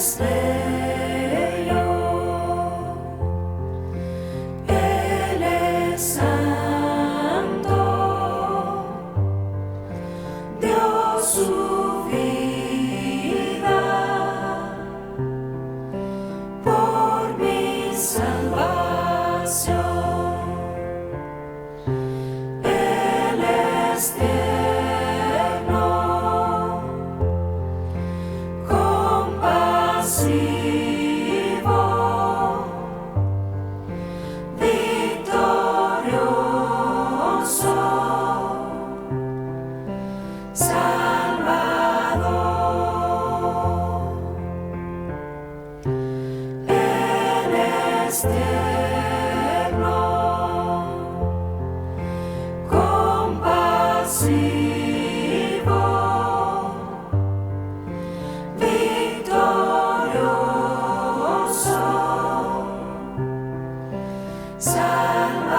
es bello, Él es santo, dio su vida por mi salvación. Él es tierno, compasivo, victorioso, Salvador. Él es tierno, compasivo, victorioso, Salvador.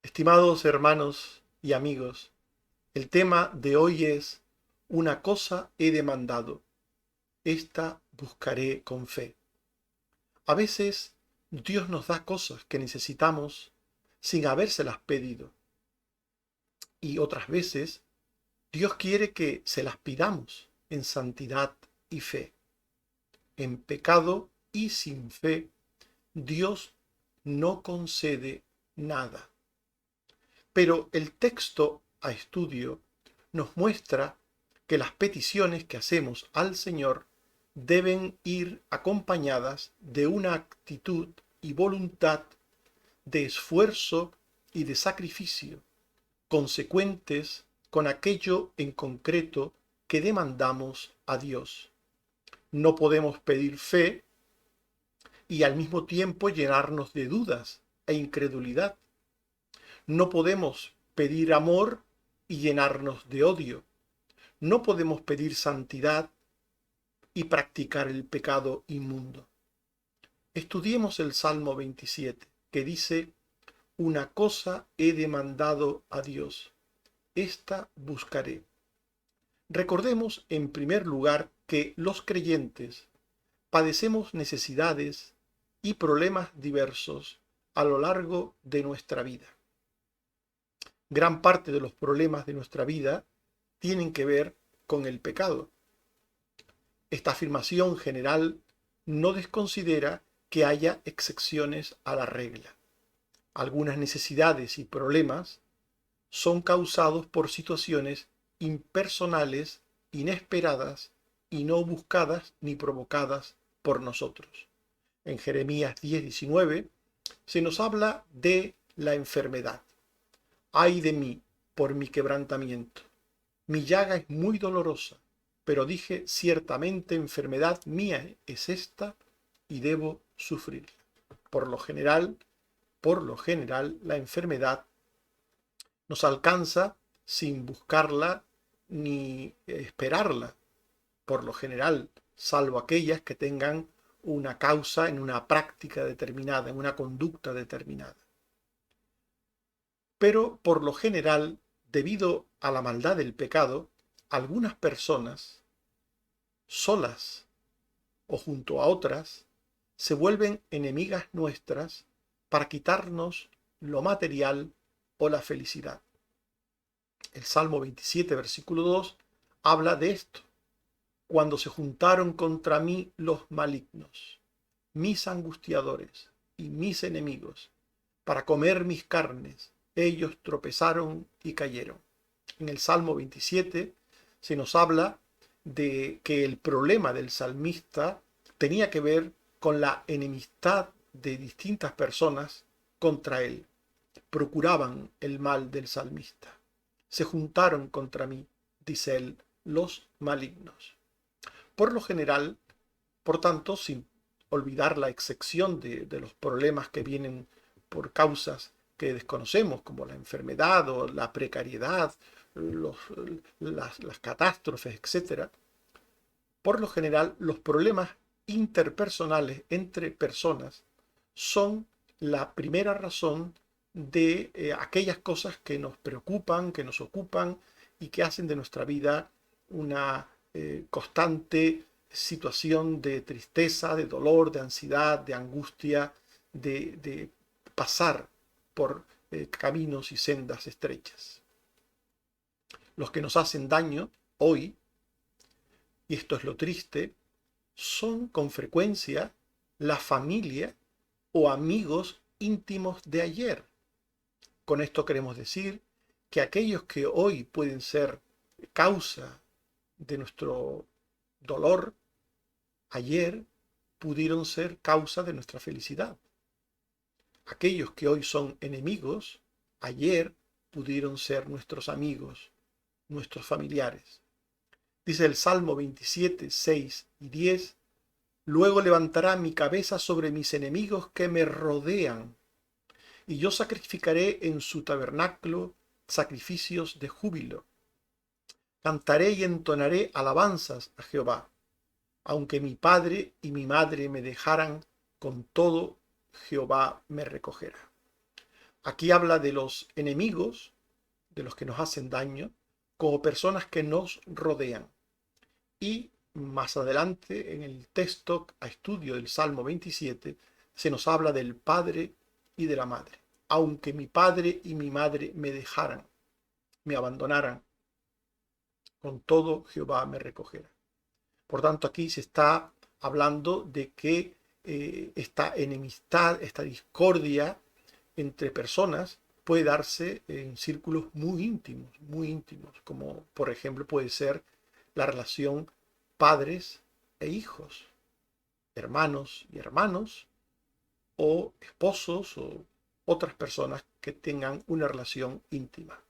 Estimados hermanos y amigos, el tema de hoy es una cosa he demandado, esta buscaré con fe. A veces Dios nos da cosas que necesitamos sin habérselas pedido, y otras veces Dios quiere que se las pidamos en santidad y fe. En pecado y sin fe, Dios no concede nada. Pero el texto a estudio nos muestra que las peticiones que hacemos al Señor deben ir acompañadas de una actitud y voluntad de esfuerzo y de sacrificio, consecuentes con aquello en concreto que demandamos a Dios. No podemos pedir fe y al mismo tiempo llenarnos de dudas e incredulidad. No podemos pedir amor y llenarnos de odio. No podemos pedir santidad y practicar el pecado inmundo. Estudiemos el Salmo 27, que dice: una cosa he demandado a Dios, esta buscaré. Recordemos en primer lugar que los creyentes padecemos necesidades y problemas diversos a lo largo de nuestra vida. Gran parte de los problemas de nuestra vida tienen que ver con el pecado. Esta afirmación general no desconsidera que haya excepciones a la regla. Algunas necesidades y problemas son causados por situaciones impersonales, inesperadas y no buscadas ni provocadas por nosotros. En Jeremías 10:19 se nos habla de la enfermedad. Ay de mí por mi quebrantamiento. Mi llaga es muy dolorosa, pero dije: ciertamente enfermedad mía es esta y debo sufrirla. Por lo general, la enfermedad nos alcanza sin buscarla ni esperarla. Por lo general, salvo aquellas que tengan una causa en una práctica determinada, en una conducta determinada. Pero por lo general, debido a la maldad del pecado, algunas personas, solas o junto a otras, se vuelven enemigas nuestras para quitarnos lo material o la felicidad. El Salmo 27, versículo 2, habla de esto. Cuando se juntaron contra mí los malignos, mis angustiadores y mis enemigos, para comer mis carnes, ellos tropezaron y cayeron. En el Salmo 27 se nos habla de que el problema del salmista tenía que ver con la enemistad de distintas personas contra él. Procuraban el mal del salmista. Se juntaron contra mí, dice él, los malignos. Por lo general, por tanto, sin olvidar la excepción de los problemas que vienen por causas que desconocemos, como la enfermedad o la precariedad, las catástrofes, etc. Por lo general, los problemas interpersonales entre personas son la primera razón de aquellas cosas que nos preocupan, que nos ocupan y que hacen de nuestra vida una constante situación de tristeza, de dolor, de ansiedad, de angustia, de pasar por caminos y sendas estrechas. Los que nos hacen daño hoy, y esto es lo triste, son con frecuencia la familia o amigos íntimos de ayer. Con esto queremos decir que aquellos que hoy pueden ser causa de nuestro dolor, ayer pudieron ser causa de nuestra felicidad. Aquellos que hoy son enemigos, ayer pudieron ser nuestros amigos, nuestros familiares. Dice el Salmo 27, 6 y 10, luego levantará mi cabeza sobre mis enemigos que me rodean, y yo sacrificaré en su tabernáculo sacrificios de júbilo. Cantaré y entonaré alabanzas a Jehová. Aunque mi padre y mi madre me dejaran, con todo Jehová me recogerá. Aquí habla de los enemigos, de los que nos hacen daño, como personas que nos rodean. Y más adelante, en el texto a estudio del Salmo 27, se nos habla del padre y de la madre. Aunque mi padre y mi madre me dejaran, me abandonaran, con todo Jehová me recogerá. Por tanto, aquí se está hablando de que esta enemistad, esta discordia entre personas puede darse en círculos muy íntimos, como por ejemplo puede ser la relación padres e hijos, hermanos y hermanos, o esposos o otras personas que tengan una relación íntima.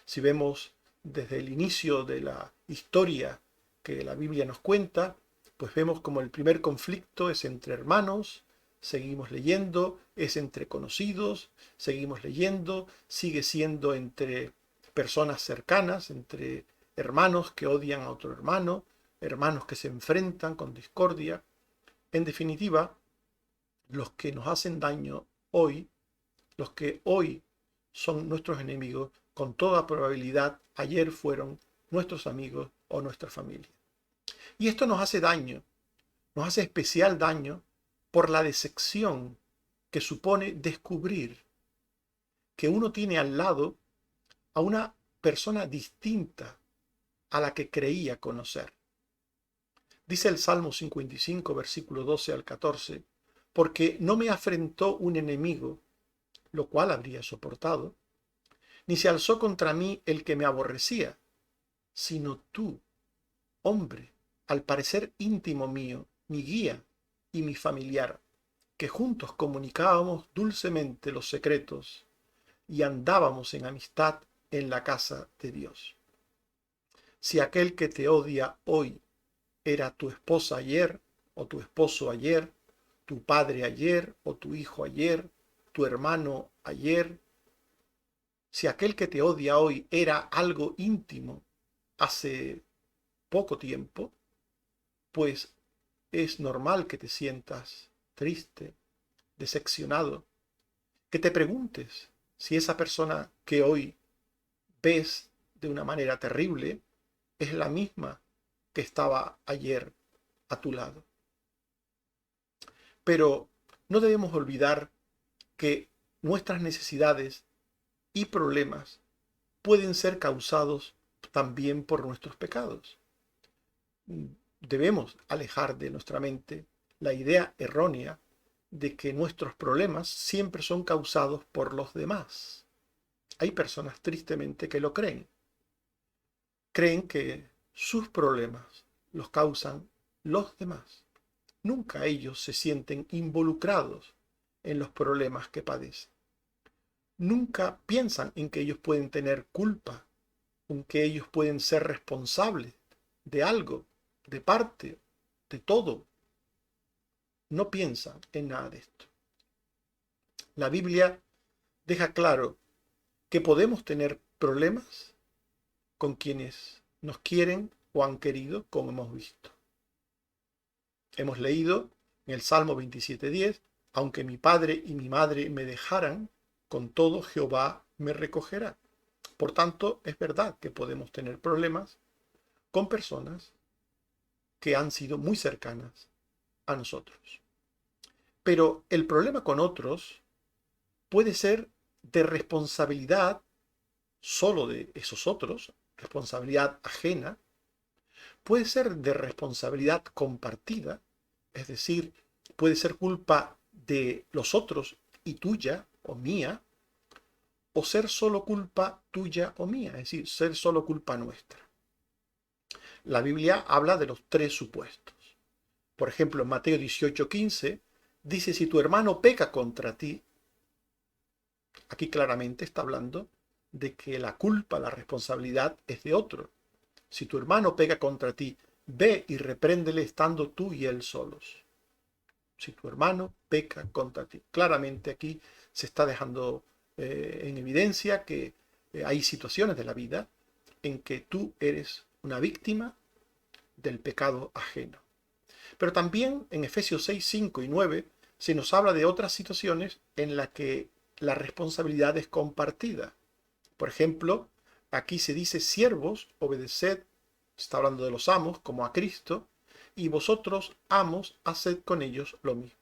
Si vemos desde el inicio de la historia que la Biblia nos cuenta, pues vemos como el primer conflicto es entre hermanos, seguimos leyendo, es entre conocidos, seguimos leyendo, sigue siendo entre personas cercanas, entre hermanos que odian a otro hermano, hermanos que se enfrentan con discordia. En definitiva, los que nos hacen daño hoy, los que hoy son nuestros enemigos, con toda probabilidad ayer fueron nuestros amigos o nuestra familia. Y esto nos hace daño, nos hace especial daño por la decepción que supone descubrir que uno tiene al lado a una persona distinta a la que creía conocer. Dice el Salmo 55, versículo 12 al 14, porque no me afrentó un enemigo, lo cual habría soportado, ni se alzó contra mí el que me aborrecía, sino tú, hombre, al parecer íntimo mío, mi guía y mi familiar, que juntos comunicábamos dulcemente los secretos y andábamos en amistad en la casa de Dios. Si aquel que te odia hoy era tu esposa ayer, o tu esposo ayer, tu padre ayer, o tu hijo ayer, tu hermano ayer, si aquel que te odia hoy era algo íntimo hace poco tiempo, pues es normal que te sientas triste, decepcionado, que te preguntes si esa persona que hoy ves de una manera terrible es la misma que estaba ayer a tu lado. Pero no debemos olvidar que nuestras necesidades y problemas pueden ser causados también por nuestros pecados. Debemos alejar de nuestra mente la idea errónea de que nuestros problemas siempre son causados por los demás. Hay personas tristemente que lo creen. Creen que sus problemas los causan los demás. Nunca ellos se sienten involucrados en los problemas que padecen. Nunca piensan en que ellos pueden tener culpa, en que ellos pueden ser responsables de algo, de parte, de todo. No piensan en nada de esto. La Biblia deja claro que podemos tener problemas con quienes nos quieren o han querido, como hemos visto. Hemos leído en el Salmo 27:10, aunque mi padre y mi madre me dejaran, con todo Jehová me recogerá. Por tanto, es verdad que podemos tener problemas con personas que han sido muy cercanas a nosotros. Pero el problema con otros puede ser de responsabilidad solo de esos otros, responsabilidad ajena, puede ser de responsabilidad compartida, es decir, puede ser culpa de los otros y tuya o mía, o ser solo culpa tuya o mía, es decir, ser solo culpa nuestra. La Biblia habla de los tres supuestos. Por ejemplo, en Mateo 18:15 dice, si tu hermano peca contra ti, aquí claramente está hablando de que la culpa, la responsabilidad es de otro. Si tu hermano peca contra ti, ve y repréndele estando tú y él solos. Si tu hermano peca contra ti. Claramente aquí se está dejando en evidencia que hay situaciones de la vida en que tú eres una víctima del pecado ajeno. Pero también en Efesios 6, 5 y 9 se nos habla de otras situaciones en las que la responsabilidad es compartida. Por ejemplo, aquí se dice, siervos, obedeced, está hablando de los amos, como a Cristo, y vosotros, amos, haced con ellos lo mismo.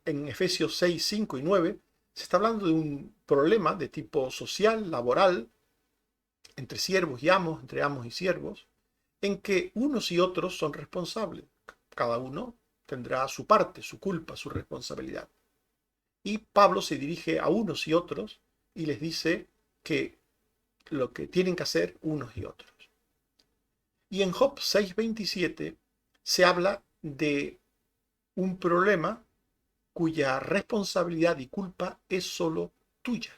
En Efesios 6, 5 y 9 se está hablando de un problema de tipo social, laboral, entre siervos y amos, entre amos y siervos, en que unos y otros son responsables. Cada uno tendrá su parte, su culpa, su responsabilidad. Y Pablo se dirige a unos y otros y les dice que lo que tienen que hacer unos y otros. Y en Job 6:27 se habla de un problema cuya responsabilidad y culpa es solo tuya,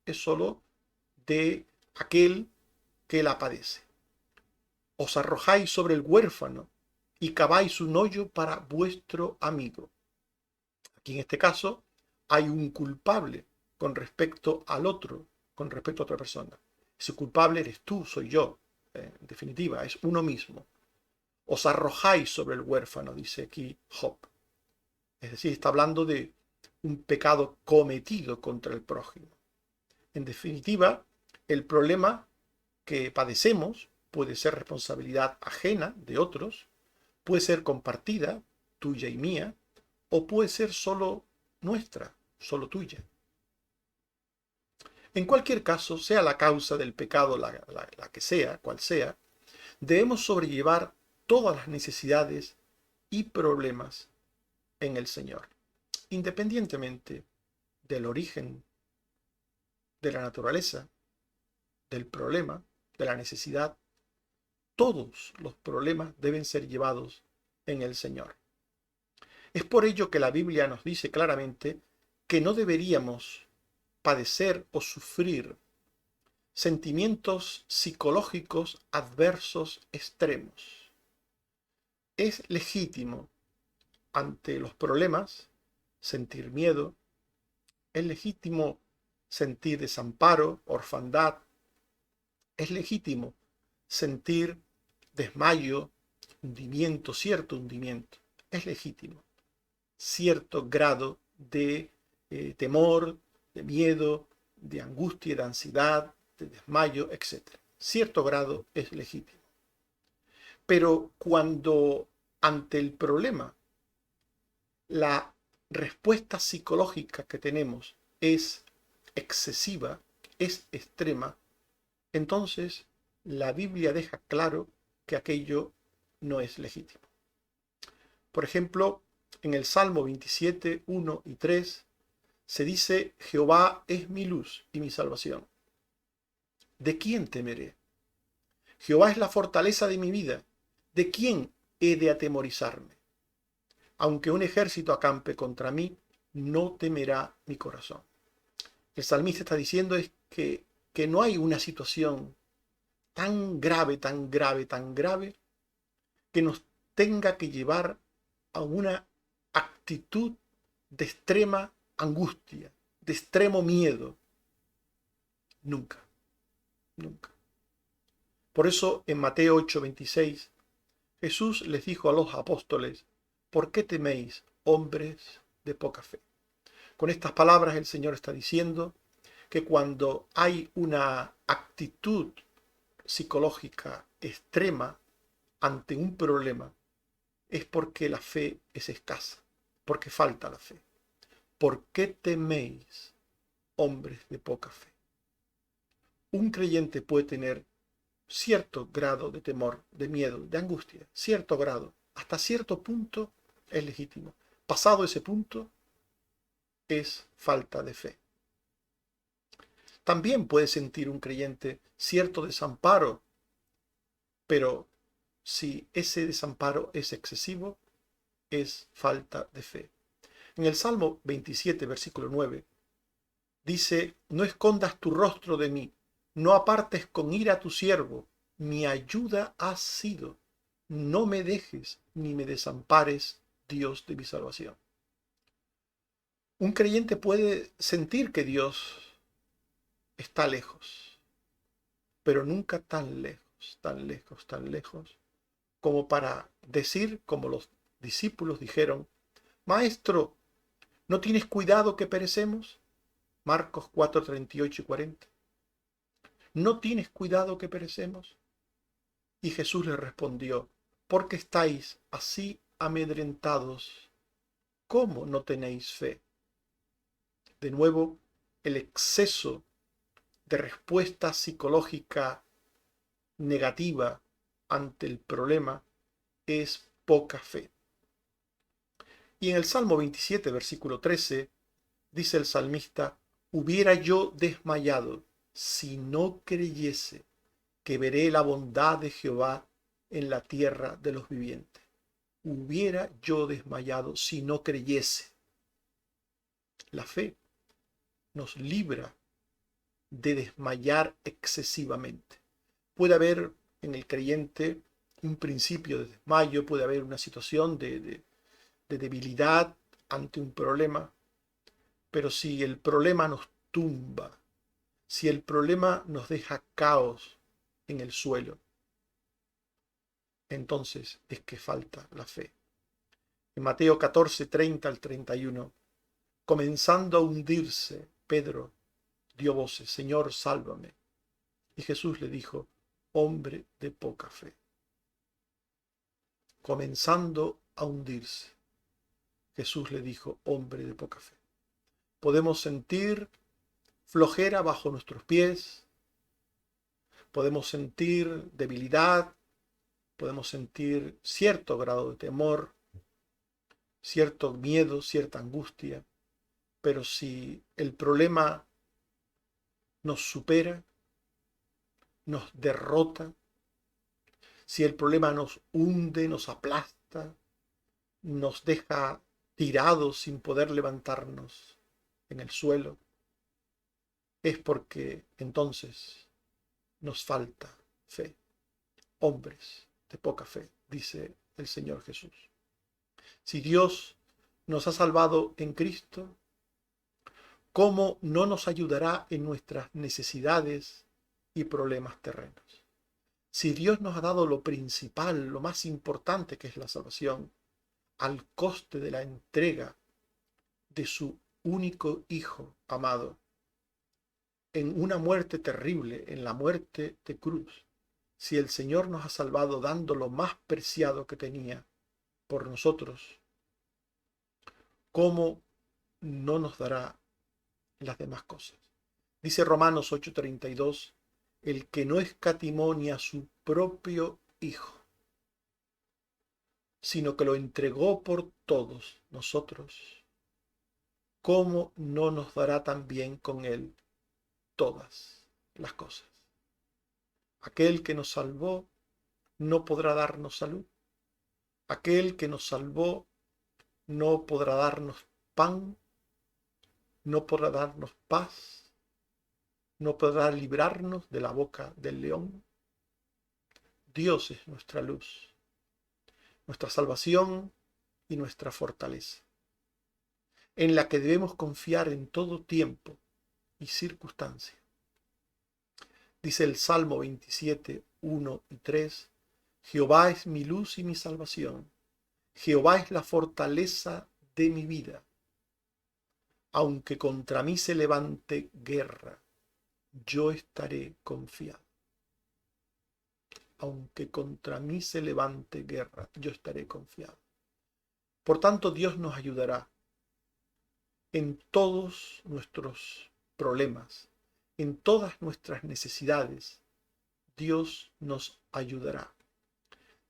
es solo de aquel que la padece. Os arrojáis sobre el huérfano y caváis un hoyo para vuestro amigo. Aquí en este caso hay un culpable con respecto al otro, con respecto a otra persona. Ese culpable eres tú, soy yo. En definitiva, es uno mismo. Os arrojáis sobre el huérfano, dice aquí Job. Es decir, está hablando de un pecado cometido contra el prójimo. En definitiva, el problema que padecemos puede ser responsabilidad ajena de otros, puede ser compartida, tuya y mía, o puede ser solo nuestra, solo tuya. En cualquier caso, sea la causa del pecado la que sea, cual sea, debemos sobrellevar todas las necesidades y problemas en el Señor, independientemente del origen, de la naturaleza, del problema, de la necesidad. Todos los problemas deben ser llevados en el Señor. Es por ello que la Biblia nos dice claramente que no deberíamos padecer o sufrir sentimientos psicológicos adversos extremos. Es legítimo ante los problemas sentir miedo, es legítimo sentir desamparo, orfandad, es legítimo sentir desmayo, hundimiento, cierto hundimiento, es legítimo. Cierto grado de temor, de miedo, de angustia, de ansiedad, de desmayo, etc. Cierto grado es legítimo. Pero cuando ante el problema la respuesta psicológica que tenemos es excesiva, es extrema, entonces la Biblia deja claro que aquello no es legítimo. Por ejemplo, en el Salmo 27, 1 y 3 se dice: Jehová es mi luz y mi salvación. ¿De quién temeré? Jehová es la fortaleza de mi vida. ¿De quién he de atemorizarme? Aunque un ejército acampe contra mí, no temerá mi corazón. El salmista está diciendo es que no hay una situación tan grave, tan grave, tan grave, que nos tenga que llevar a una actitud de extrema angustia, de extremo miedo. Nunca, nunca. Por eso en Mateo 8:26, Jesús les dijo a los apóstoles: ¿por qué teméis, hombres de poca fe? Con estas palabras el Señor está diciendo que cuando hay una actitud psicológica extrema ante un problema, es porque la fe es escasa, porque falta la fe. ¿Por qué teméis, hombres de poca fe? Un creyente puede tener cierto grado de temor, de miedo, de angustia, cierto grado. Hasta cierto punto es legítimo. Pasado ese punto es falta de fe. También puede sentir un creyente cierto desamparo, pero si ese desamparo es excesivo, es falta de fe. En el Salmo 27, versículo 9, dice: no escondas tu rostro de mí, no apartes con ira a tu siervo, mi ayuda has sido, no me dejes ni me desampares, Dios de mi salvación. Un creyente puede sentir que Dios está lejos, pero nunca tan lejos, tan lejos, tan lejos, como para decir, como los discípulos dijeron: Maestro, ¿no tienes cuidado que perecemos? Marcos 4, 38 y 40. ¿No tienes cuidado que perecemos? Y Jesús le respondió: ¿por qué estáis así amedrentados? ¿Cómo no tenéis fe? De nuevo, el exceso de respuesta psicológica negativa ante el problema es poca fe. Y en el Salmo 27, versículo 13, dice el salmista: hubiera yo desmayado si no creyese que veré la bondad de Jehová en la tierra de los vivientes. Hubiera yo desmayado si no creyese. La fe nos libra de desmayar excesivamente. Puede haber en el creyente un principio de desmayo, puede haber una situación de debilidad ante un problema, pero si el problema nos tumba, si el problema nos deja caos en el suelo, entonces es que falta la fe. En Mateo 14, 30 al 31, comenzando a hundirse, Pedro dio voces: Señor, sálvame. Y Jesús le dijo: hombre de poca fe. Comenzando a hundirse, Jesús le dijo: hombre de poca fe. Podemos sentir flojera bajo nuestros pies, podemos sentir debilidad, podemos sentir cierto grado de temor, cierto miedo, cierta angustia, pero si el problema nos supera, nos derrota, si el problema nos hunde, nos aplasta, nos deja tirados sin poder levantarnos en el suelo, es porque entonces nos falta fe. Hombres de poca fe, dice el Señor Jesús. Si Dios nos ha salvado en Cristo, ¿cómo no nos ayudará en nuestras necesidades y problemas terrenos? Si Dios nos ha dado lo principal, lo más importante, que es la salvación, al coste de la entrega de su único Hijo amado, en una muerte terrible, en la muerte de cruz, si el Señor nos ha salvado dando lo más preciado que tenía por nosotros, ¿cómo no nos dará las demás cosas? Dice Romanos 8:32, el que no escatimó ni a su propio Hijo, sino que lo entregó por todos nosotros, ¿cómo no nos dará también con él todas las cosas? Aquel que nos salvó no podrá darnos salud. Aquel que nos salvó no podrá darnos pan, no podrá darnos paz, no podrá librarnos de la boca del león. Dios es nuestra luz, nuestra salvación y nuestra fortaleza, en la que debemos confiar en todo tiempo y circunstancia. Dice el Salmo 27, 1 y 3, Jehová es mi luz y mi salvación, Jehová es la fortaleza de mi vida. Aunque contra mí se levante guerra, yo estaré confiado. Aunque contra mí se levante guerra, yo estaré confiado. Por tanto, Dios nos ayudará en todos nuestros problemas, en todas nuestras necesidades. Dios nos ayudará.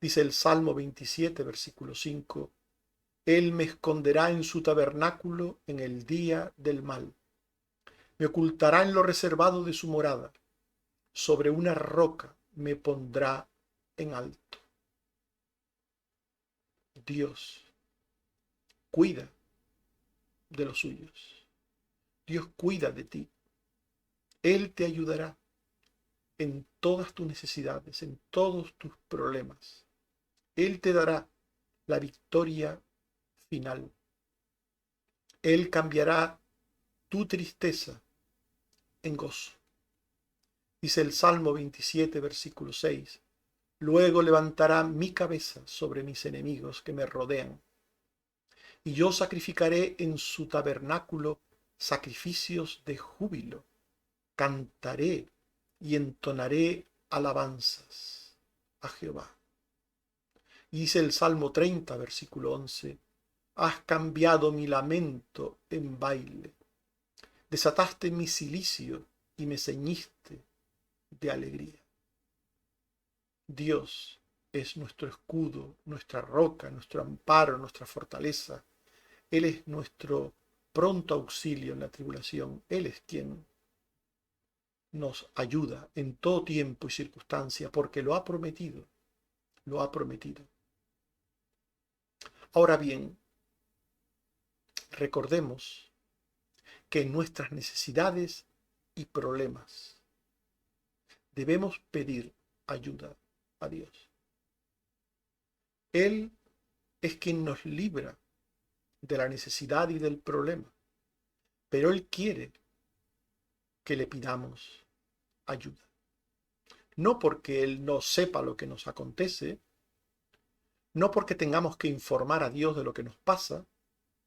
Dice el Salmo 27, versículo 5, Él me esconderá en su tabernáculo en el día del mal. Me ocultará en lo reservado de su morada. Sobre una roca me pondrá en alto. Dios cuida de los suyos. Dios cuida de ti. Él te ayudará en todas tus necesidades, en todos tus problemas. Él te dará la victoria final. Él cambiará tu tristeza en gozo. Dice el Salmo 27, versículo 6. Luego levantará mi cabeza sobre mis enemigos que me rodean. Y yo sacrificaré en su tabernáculo sacrificios de júbilo. Cantaré y entonaré alabanzas a Jehová. Y dice el Salmo 30, versículo 11. Has cambiado mi lamento en baile. Desataste mi cilicio y me ceñiste de alegría. Dios es nuestro escudo, nuestra roca, nuestro amparo, nuestra fortaleza. Él es nuestro pronto auxilio en la tribulación. Él es quien nos ayuda en todo tiempo y circunstancia, porque lo ha prometido, lo ha prometido. Ahora bien, recordemos que en nuestras necesidades y problemas debemos pedir ayuda a Dios. Él es quien nos libra de la necesidad y del problema, pero Él quiere que le pidamos ayuda. No porque Él no sepa lo que nos acontece, no porque tengamos que informar a Dios de lo que nos pasa.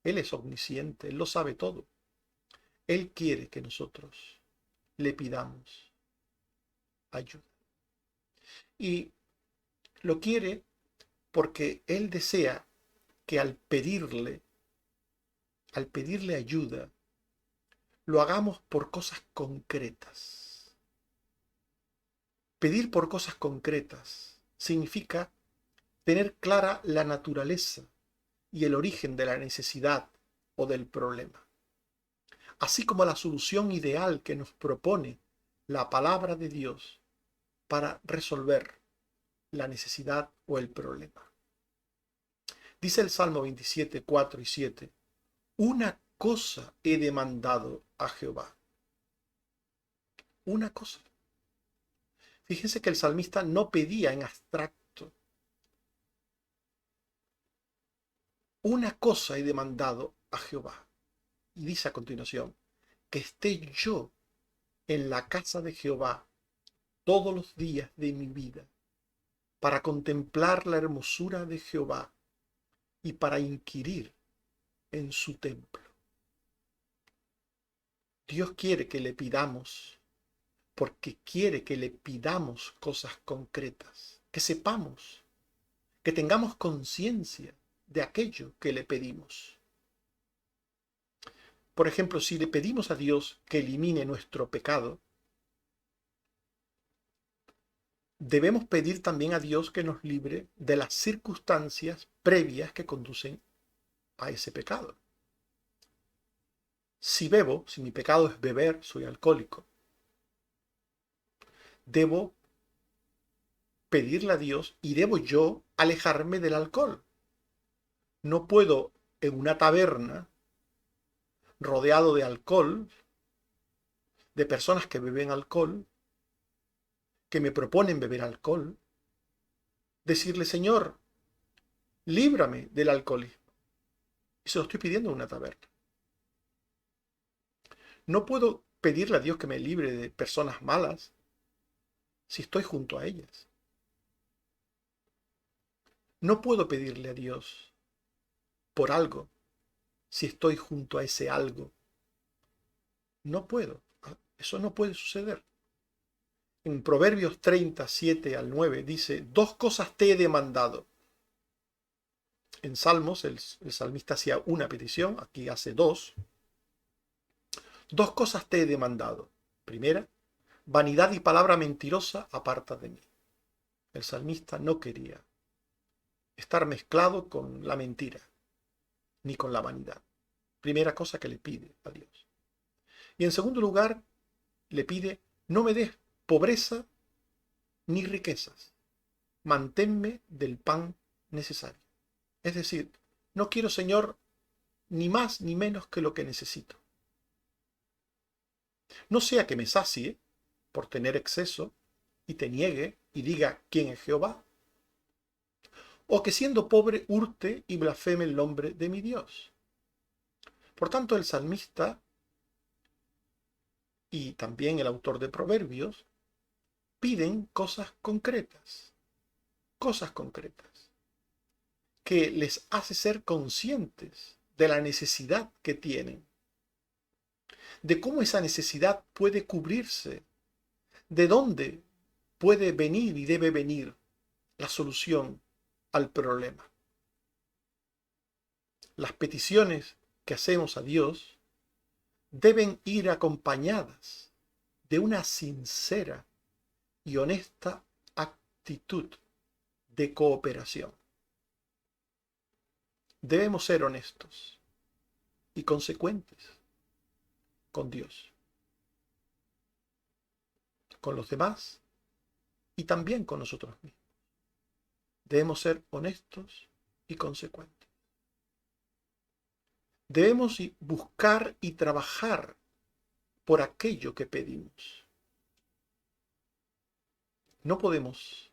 Él es omnisciente, Él lo sabe todo. Él quiere que nosotros le pidamos ayuda. Y lo quiere porque Él desea que al pedirle ayuda, lo hagamos por cosas concretas. Pedir por cosas concretas significa tener clara la naturaleza y el origen de la necesidad o del problema, así como la solución ideal que nos propone la palabra de Dios para resolver la necesidad o el problema. Dice el Salmo 27, 4 y 7, una cosa he demandado a Jehová. Una cosa. Fíjense que el salmista no pedía en abstracto. Una cosa he demandado a Jehová. Y dice a continuación, que esté yo en la casa de Jehová todos los días de mi vida, para contemplar la hermosura de Jehová y para inquirir en su templo. Dios quiere que le pidamos, porque quiere que le pidamos cosas concretas, que sepamos, que tengamos conciencia de aquello que le pedimos. Por ejemplo, si le pedimos a Dios que elimine nuestro pecado, debemos pedir también a Dios que nos libre de las circunstancias previas que conducen a ese pecado. Si bebo, si mi pecado es beber, soy alcohólico, debo pedirle a Dios y debo yo alejarme del alcohol. No puedo en una taberna rodeado de alcohol, de personas que beben alcohol, que me proponen beber alcohol, decirle, Señor, líbrame del alcoholismo. Y se lo estoy pidiendo en una taberna. No puedo pedirle a Dios que me libre de personas malas si estoy junto a ellas. No puedo pedirle a Dios por algo si estoy junto a ese algo. No puedo. Eso no puede suceder. En Proverbios 37 al 9 dice, dos cosas te he demandado. En Salmos el salmista hacía una petición, aquí hace dos. Dos cosas te he demandado. Primera, vanidad y palabra mentirosa aparta de mí. El salmista no quería estar mezclado con la mentira, ni con la vanidad. Primera cosa que le pide a Dios. Y en segundo lugar, le pide, no me des pobreza ni riquezas. Manténme del pan necesario. Es decir, no quiero, Señor, ni más ni menos que lo que necesito. No sea que me sacie por tener exceso y te niegue y diga quién es Jehová, o que siendo pobre hurte y blasfeme el nombre de mi Dios. Por tanto, el salmista y también el autor de Proverbios piden cosas concretas, que les hace ser conscientes de la necesidad que tienen, de cómo esa necesidad puede cubrirse, de dónde puede venir y debe venir la solución al problema. Las peticiones que hacemos a Dios deben ir acompañadas de una sincera y honesta actitud de cooperación. Debemos ser honestos y consecuentes con Dios, con los demás y también con nosotros mismos. Debemos ser honestos y consecuentes. Debemos buscar y trabajar por aquello que pedimos. No podemos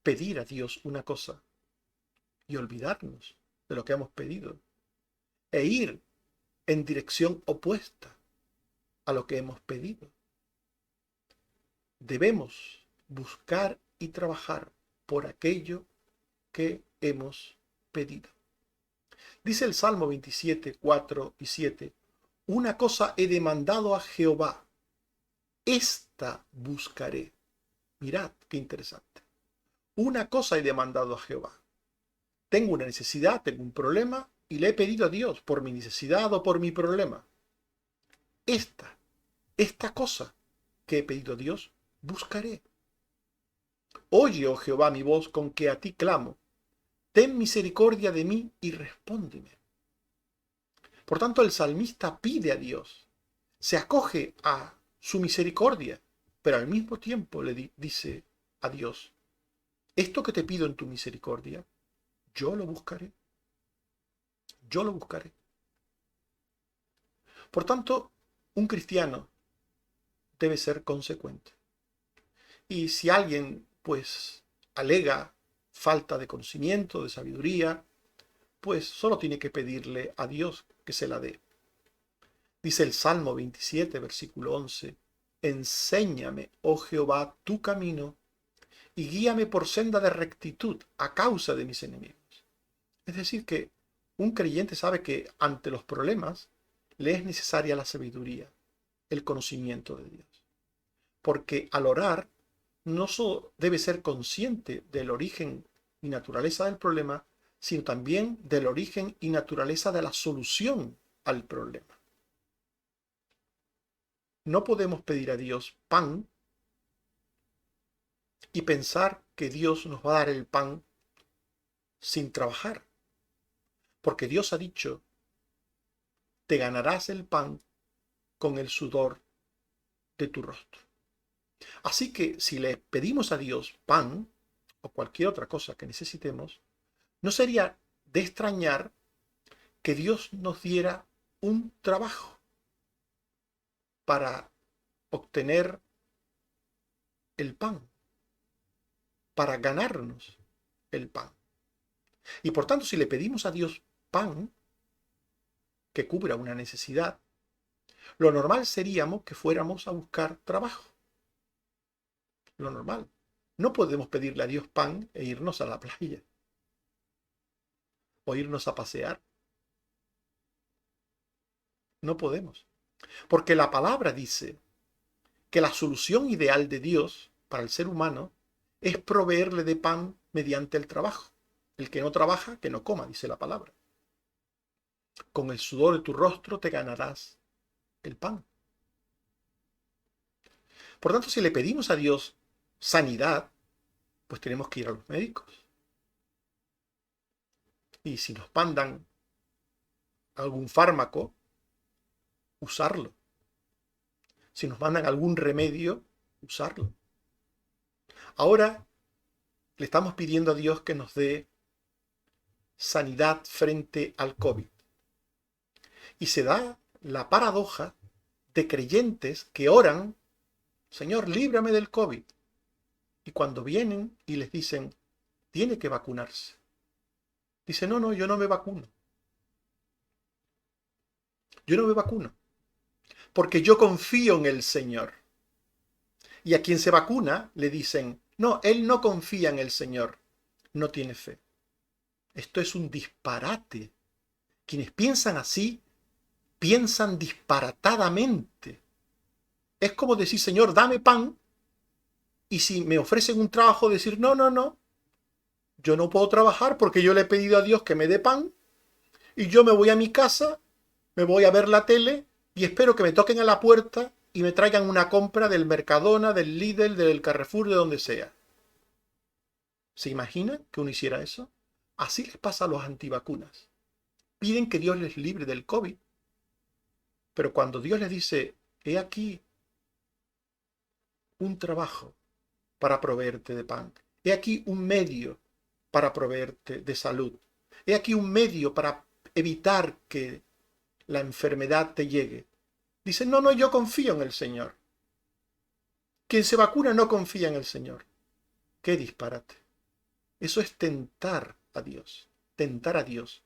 pedir a Dios una cosa y olvidarnos de lo que hemos pedido e ir en dirección opuesta a lo que hemos pedido. Debemos buscar y trabajar por aquello que hemos pedido. Dice el Salmo 27, 4 y 7, una cosa he demandado a Jehová, esta buscaré. Mirad qué interesante. Una cosa he demandado a Jehová. Tengo una necesidad, tengo un problema y le he pedido a Dios por mi necesidad o por mi problema. Esta cosa que he pedido a Dios, buscaré. Oye, oh Jehová, mi voz con que a ti clamo. Ten misericordia de mí y respóndeme. Por tanto, el salmista pide a Dios, se acoge a su misericordia, pero al mismo tiempo le dice a Dios, esto que te pido en tu misericordia, yo lo buscaré. Yo lo buscaré. Por tanto, un cristiano debe ser consecuente. Y si alguien, pues, alega falta de conocimiento, de sabiduría, pues solo tiene que pedirle a Dios que se la dé. Dice el Salmo 27, versículo 11, enséñame, oh Jehová, tu camino, y guíame por senda de rectitud a causa de mis enemigos. Es decir, que un creyente sabe que ante los problemas le es necesaria la sabiduría, el conocimiento de Dios. Porque al orar no solo debe ser consciente del origen y naturaleza del problema, sino también del origen y naturaleza de la solución al problema. No podemos pedir a Dios pan y pensar que Dios nos va a dar el pan sin trabajar. Porque Dios ha dicho, te ganarás el pan con el sudor de tu rostro. Así que si le pedimos a Dios pan o cualquier otra cosa que necesitemos, no sería de extrañar que Dios nos diera un trabajo para obtener el pan, para ganarnos el pan. Y por tanto, si le pedimos a Dios pan que cubra una necesidad, lo normal seríamos que fuéramos a buscar trabajo. Lo normal. No podemos pedirle a Dios pan e irnos a la playa o irnos a pasear. No podemos. Porque la palabra dice que la solución ideal de Dios para el ser humano es proveerle de pan mediante el trabajo. El que no trabaja, que no coma, dice la palabra. Con el sudor de tu rostro te ganarás el pan. Por tanto, si le pedimos a Dios sanidad, pues tenemos que ir a los médicos. Y si nos mandan algún fármaco, usarlo. Si nos mandan algún remedio, usarlo. Ahora le estamos pidiendo a Dios que nos dé sanidad frente al COVID. Y se da la paradoja de creyentes que oran, Señor, líbrame del COVID. Y cuando vienen y les dicen, tiene que vacunarse. Dice, no, yo no me vacuno. Yo no me vacuno. Porque yo confío en el Señor. Y a quien se vacuna le dicen, no, él no confía en el Señor. No tiene fe. Esto es un disparate. Quienes piensan así, piensan disparatadamente. Es como decir, Señor, dame pan. Y si me ofrecen un trabajo, decir, no. Yo no puedo trabajar porque yo le he pedido a Dios que me dé pan. Y yo me voy a mi casa, me voy a ver la tele y espero que me toquen a la puerta y me traigan una compra del Mercadona, del Lidl, del Carrefour, de donde sea. ¿Se imaginan que uno hiciera eso? Así les pasa a los antivacunas. Piden que Dios les libre del COVID, pero cuando Dios les dice, he aquí un trabajo para proveerte de pan, he aquí un medio para proveerte de salud, he aquí un medio para evitar que la enfermedad te llegue. Dicen, no, yo confío en el Señor. Quien se vacuna no confía en el Señor. ¡Qué disparate! Eso es tentar a Dios. Tentar a Dios.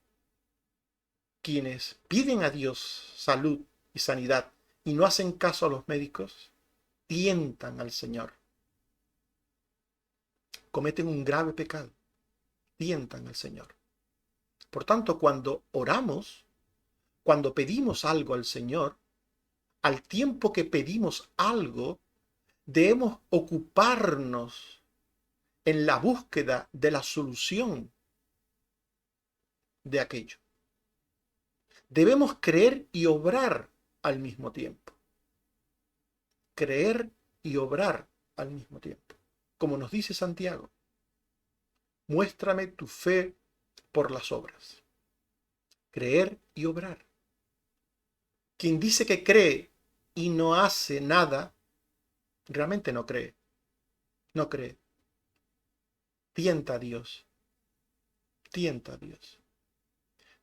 quienes piden a Dios salud y sanidad y no hacen caso a los médicos, tientan al Señor. Cometen un grave pecado. Tientan al Señor. Por tanto, cuando oramos, cuando pedimos algo al Señor, al tiempo que pedimos algo, debemos ocuparnos en la búsqueda de la solución de aquello. Debemos creer y obrar al mismo tiempo. Creer y obrar al mismo tiempo. Como nos dice Santiago, muéstrame tu fe por las obras. Creer y obrar. Quien dice que cree y no hace nada, realmente no cree. No cree. Tienta a Dios. Tienta a Dios.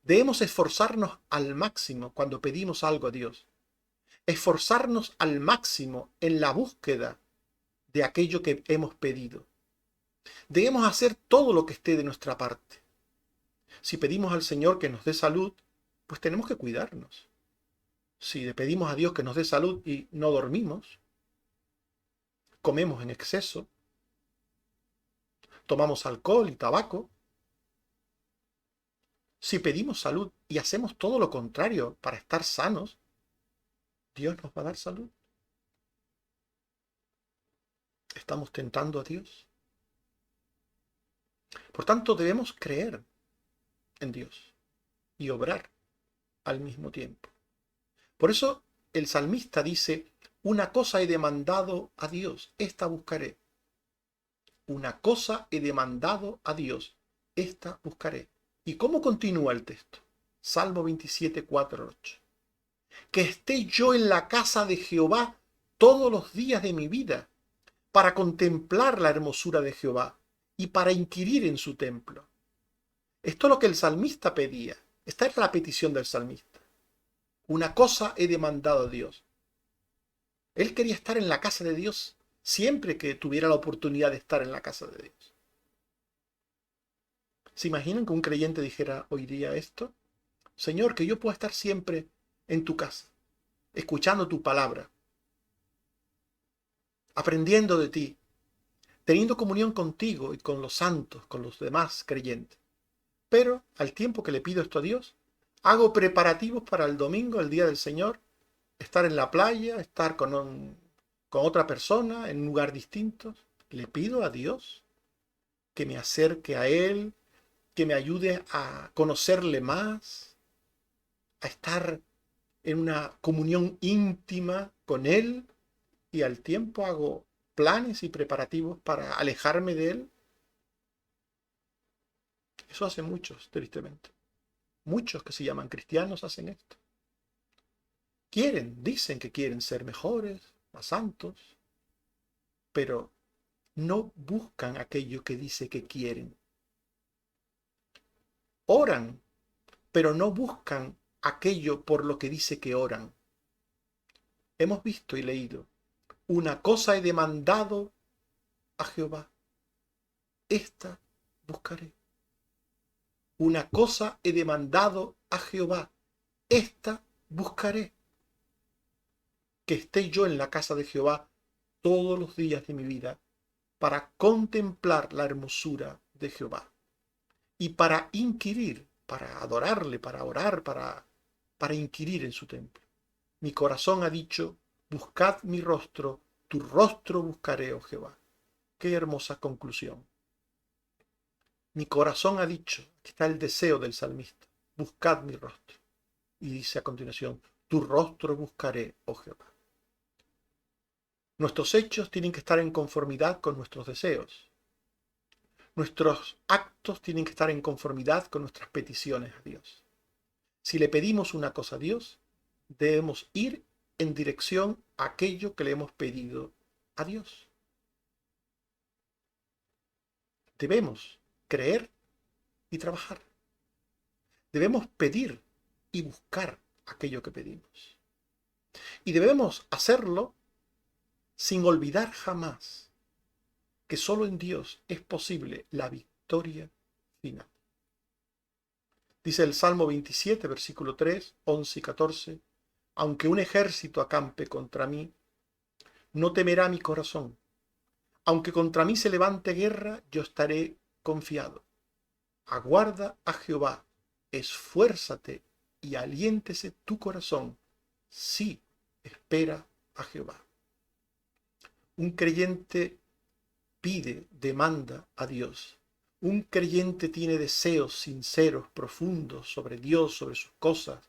Debemos esforzarnos al máximo cuando pedimos algo a Dios. Esforzarnos al máximo en la búsqueda de aquello que hemos pedido. Debemos hacer todo lo que esté de nuestra parte. Si pedimos al Señor que nos dé salud, pues tenemos que cuidarnos. Si le pedimos a Dios que nos dé salud y no dormimos, comemos en exceso, tomamos alcohol y tabaco, si pedimos salud y hacemos todo lo contrario para estar sanos, ¿Dios nos va a dar salud? ¿Estamos tentando a Dios? Por tanto, debemos creer en Dios y obrar al mismo tiempo. Por eso el salmista dice, una cosa he demandado a Dios, esta buscaré. Una cosa he demandado a Dios, esta buscaré. ¿Y cómo continúa el texto? Salmo 27, 4, 8. Que esté yo en la casa de Jehová todos los días de mi vida, para contemplar la hermosura de Jehová y para inquirir en su templo. Esto es lo que el salmista pedía. Esta es la petición del salmista. Una cosa he demandado a Dios. Él quería estar en la casa de Dios siempre que tuviera la oportunidad de estar en la casa de Dios. ¿Se imaginan que un creyente dijera hoy día esto? Señor, que yo pueda estar siempre en tu casa, escuchando tu palabra, aprendiendo de ti, teniendo comunión contigo y con los santos, con los demás creyentes. Pero al tiempo que le pido esto a Dios, hago preparativos para el domingo, el día del Señor, estar en la playa, estar con otra persona, en un lugar distinto. Le pido a Dios que me acerque a Él, que me ayude a conocerle más, a estar en una comunión íntima con Él, y al tiempo hago planes y preparativos para alejarme de Él. Eso hacen muchos, tristemente. Muchos que se llaman cristianos hacen esto. Dicen que quieren ser mejores, más santos, pero no buscan aquello que dice que quieren. Oran, pero no buscan aquello por lo que dice que oran. Hemos visto y leído, una cosa he demandado a Jehová, esta buscaré. Una cosa he demandado a Jehová, esta buscaré. Que esté yo en la casa de Jehová todos los días de mi vida, para contemplar la hermosura de Jehová y para inquirir, para adorarle, para orar, para inquirir en su templo. Mi corazón ha dicho, buscad mi rostro, tu rostro buscaré, oh Jehová. Qué hermosa conclusión. Mi corazón ha dicho, aquí está el deseo del salmista, buscad mi rostro. Y dice a continuación, tu rostro buscaré, oh Jehová. Nuestros hechos tienen que estar en conformidad con nuestros deseos. Nuestros actos tienen que estar en conformidad con nuestras peticiones a Dios. Si le pedimos una cosa a Dios, debemos ir en dirección a aquello que le hemos pedido a Dios. Debemos creer y trabajar. Debemos pedir y buscar aquello que pedimos. Y debemos hacerlo sin olvidar jamás que solo en Dios es posible la victoria final. Dice el Salmo 27, versículo 3, 11 y 14, aunque un ejército acampe contra mí, no temerá mi corazón. Aunque contra mí se levante guerra, yo estaré confiado. Aguarda a Jehová, esfuérzate y aliéntese tu corazón. Sí, espera a Jehová. Un creyente pide, demanda a Dios. Un creyente tiene deseos sinceros, profundos sobre Dios, sobre sus cosas,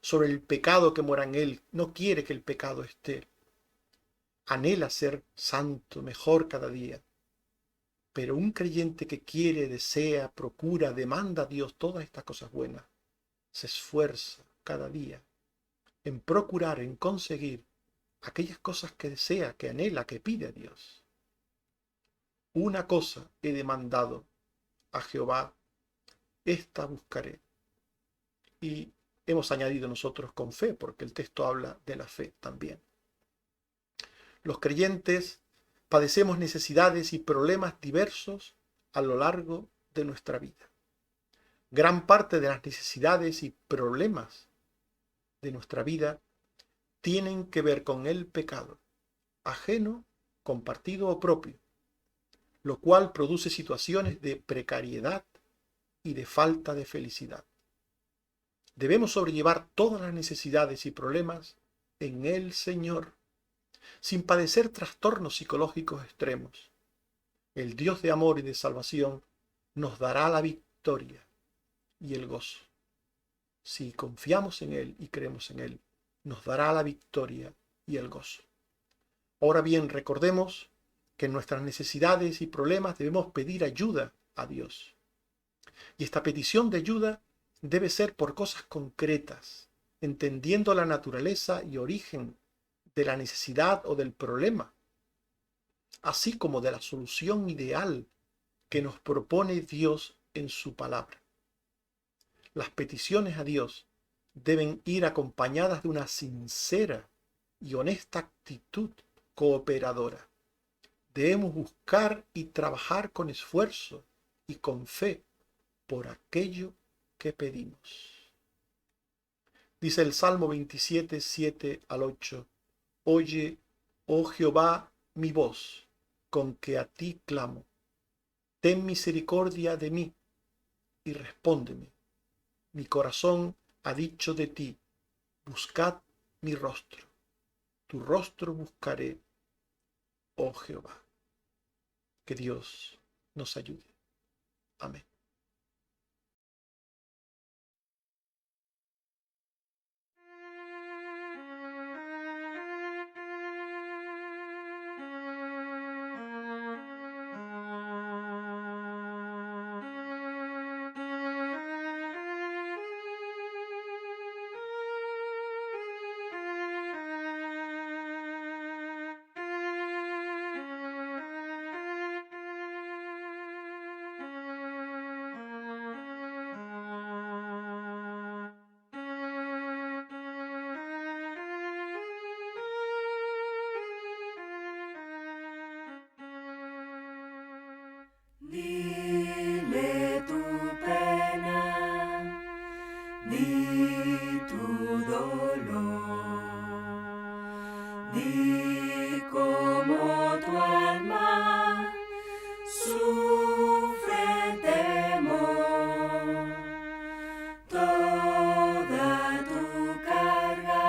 sobre el pecado que mora en él. No quiere que el pecado esté. Anhela ser santo, mejor cada día. Pero un creyente que quiere, desea, procura, demanda a Dios todas estas cosas buenas, se esfuerza cada día en procurar, en conseguir aquellas cosas que desea, que anhela, que pide a Dios. Una cosa he demandado a Jehová, esta buscaré. Y hemos añadido nosotros con fe, porque el texto habla de la fe también. Los creyentes padecemos necesidades y problemas diversos a lo largo de nuestra vida. Gran parte de las necesidades y problemas de nuestra vida tienen que ver con el pecado, ajeno, compartido o propio, lo cual produce situaciones de precariedad y de falta de felicidad. Debemos sobrellevar todas las necesidades y problemas en el Señor, sin padecer trastornos psicológicos extremos. El Dios de amor y de salvación nos dará la victoria y el gozo. Si confiamos en Él y creemos en Él, nos dará la victoria y el gozo. Ahora bien, recordemos que en nuestras necesidades y problemas debemos pedir ayuda a Dios. Y esta petición de ayuda debe ser por cosas concretas, entendiendo la naturaleza y origen de la necesidad o del problema, así como de la solución ideal que nos propone Dios en su palabra. Las peticiones a Dios deben ir acompañadas de una sincera y honesta actitud cooperadora. Debemos buscar y trabajar con esfuerzo y con fe por aquello que pedimos. Dice el Salmo 27, 7 al 8, oye, oh Jehová, mi voz, con que a ti clamo. Ten misericordia de mí y respóndeme. Mi corazón ha dicho de ti, buscad mi rostro. Tu rostro buscaré, oh Jehová. Que Dios nos ayude. Amén. Dile tu pena, di tu dolor, di cómo tu alma sufre temor, toda tu carga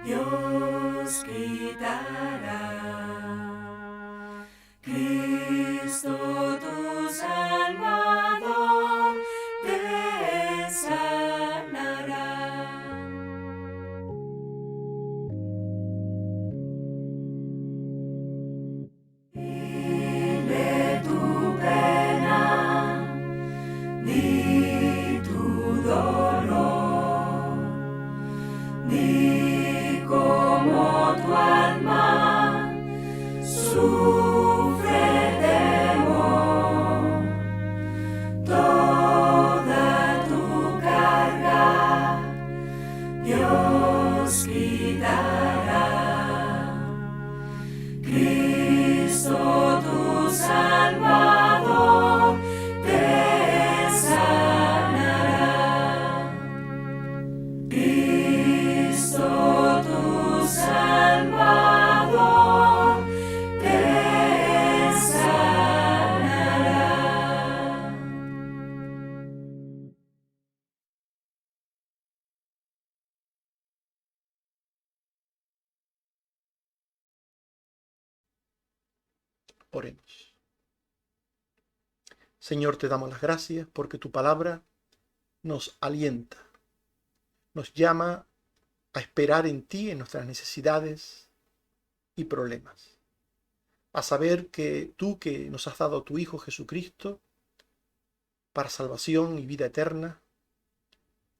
Dios quitará. Cristo tu Salvador te sanará. Dile tu pena, di tu dolor, di cómo tu alma sufre temor, toda tu carga Dios quitará. Cristo tu Salvador te sanará. Oremos. Señor, te damos las gracias porque tu palabra nos alienta, nos llama a esperar en ti, en nuestras necesidades y problemas, a saber que tú que nos has dado a tu Hijo Jesucristo para salvación y vida eterna,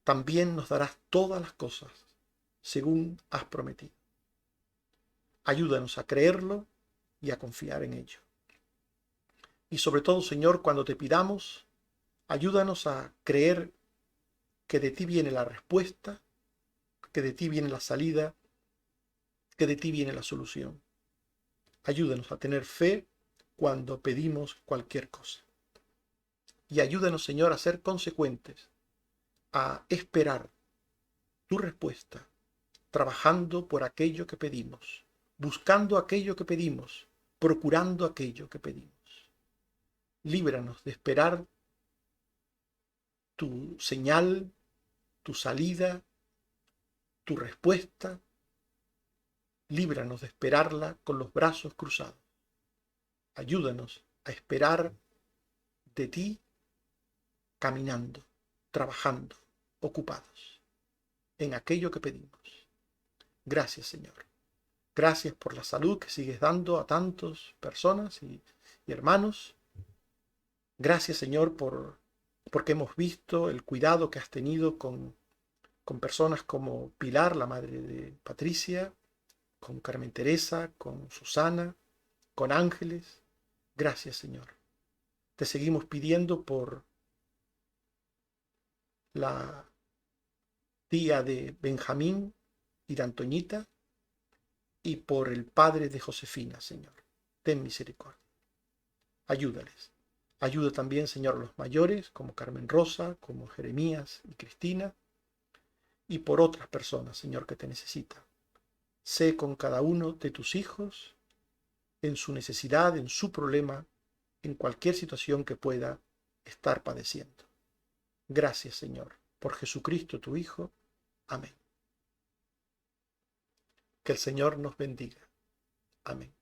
también nos darás todas las cosas según has prometido. Ayúdanos a creerlo y a confiar en ello. Y sobre todo, Señor, cuando te pidamos, ayúdanos a creer que de ti viene la respuesta, que de ti viene la salida, que de ti viene la solución. Ayúdanos a tener fe cuando pedimos cualquier cosa. Y ayúdanos, Señor, a ser consecuentes, a esperar tu respuesta, trabajando por aquello que pedimos, buscando aquello que pedimos, procurando aquello que pedimos. Líbranos de esperar tu señal, tu salida, tu respuesta. Líbranos de esperarla con los brazos cruzados. Ayúdanos a esperar de ti caminando, trabajando, ocupados en aquello que pedimos. Gracias, Señor. Gracias por la salud que sigues dando a tantas personas y hermanos. Gracias, Señor, porque hemos visto el cuidado que has tenido con personas como Pilar, la madre de Patricia, con Carmen Teresa, con Susana, con Ángeles. Gracias, Señor. Te seguimos pidiendo por la tía de Benjamín y de Antoñita y por el padre de Josefina, Señor. Ten misericordia. Ayúdales. Ayuda también, Señor, a los mayores, como Carmen Rosa, como Jeremías y Cristina, y por otras personas, Señor, que te necesitan. Sé con cada uno de tus hijos en su necesidad, en su problema, en cualquier situación que pueda estar padeciendo. Gracias, Señor, por Jesucristo tu Hijo. Amén. Que el Señor nos bendiga. Amén.